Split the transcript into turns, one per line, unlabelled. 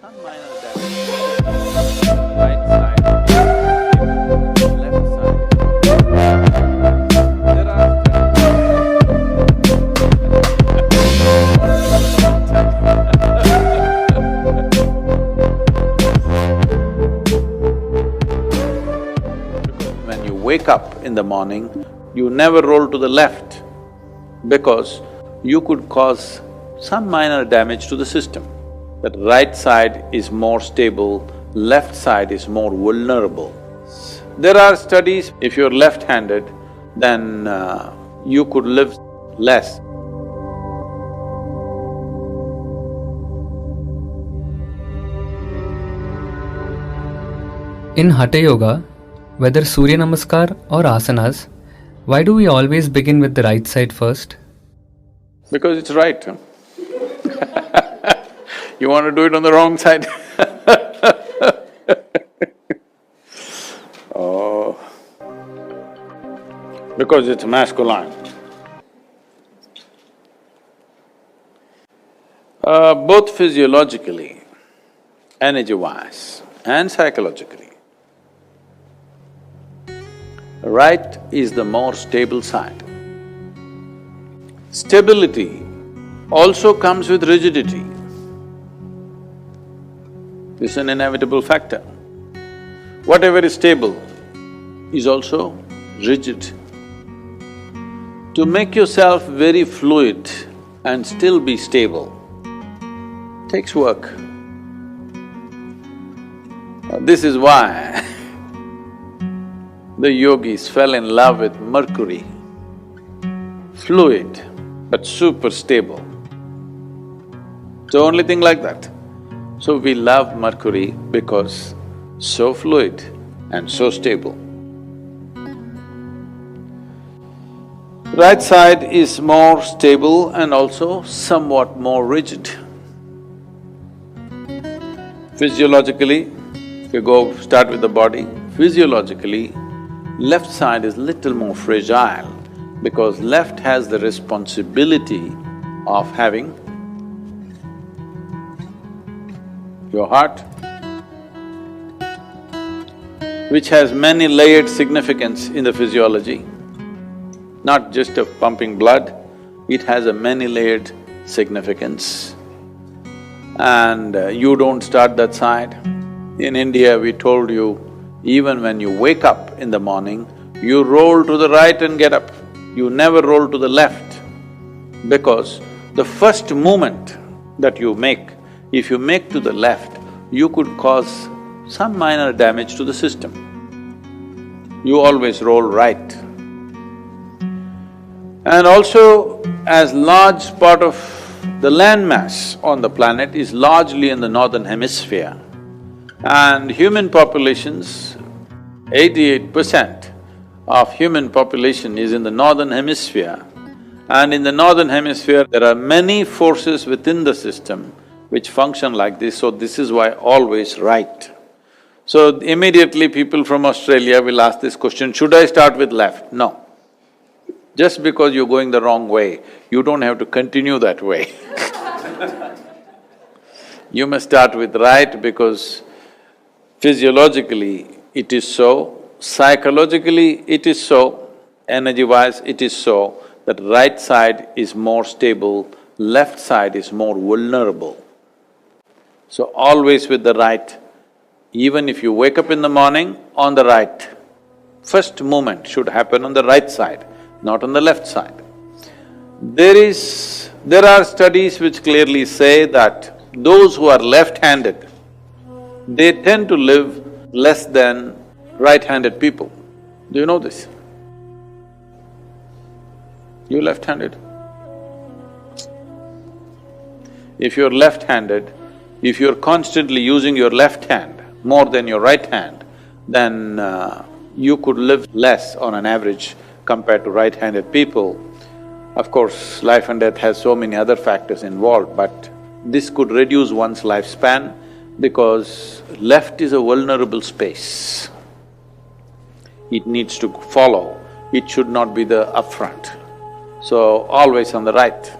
Some minor damage. Right side, left side. There are when you wake up in the morning, you never roll to the left because you could cause some minor damage to the system. That right side is more stable, left side is more vulnerable. There are studies, if you're left-handed, then you could live less.
In Hatha Yoga, whether Surya Namaskar or asanas, why do we always begin with the right side first?
Because it's right, huh? You want to do it on the wrong side Oh, because it's masculine. Both physiologically, energy-wise and psychologically, right is the more stable side. Stability also comes with rigidity. This is an inevitable factor. Whatever is stable is also rigid. To make yourself very fluid and still be stable takes work. This is why the yogis fell in love with Mercury. Fluid but super stable. It's the only thing like that. So we love Mercury because so fluid and so stable. Right side is more stable and also somewhat more rigid. Physiologically, if you start with the body, physiologically, left side is little more fragile because left has the responsibility of having your heart, which has many layered significance in the physiology, not just of pumping blood, it has a many-layered significance. And you don't start that side. In India, we told you, even when you wake up in the morning, you roll to the right and get up. You never roll to the left because the first movement that you make, if you make to the left, you could cause some minor damage to the system. You always roll right. And also, as large part of the land mass on the planet is largely in the northern hemisphere, and human populations, 88% of human population is in the northern hemisphere, and in the northern hemisphere there are many forces within the system which function like this, so this is why always right. So immediately people from Australia will ask this question, should I start with left? No. Just because you're going the wrong way, you don't have to continue that way You must start with right because physiologically it is so, psychologically it is so, energy-wise it is so, that right side is more stable, left side is more vulnerable. So always with the right, even if you wake up in the morning on the right, first movement should happen on the right side, not on the left side. There are studies which clearly say that those who are left-handed, they tend to live less than right-handed people. Do you know this? You left-handed? If you're left-handed, if you're constantly using your left hand more than your right hand, then you could live less on an average compared to right-handed people. Of course, life and death has so many other factors involved, but this could reduce one's lifespan because left is a vulnerable space. It needs to follow, it should not be the upfront. So, always on the right.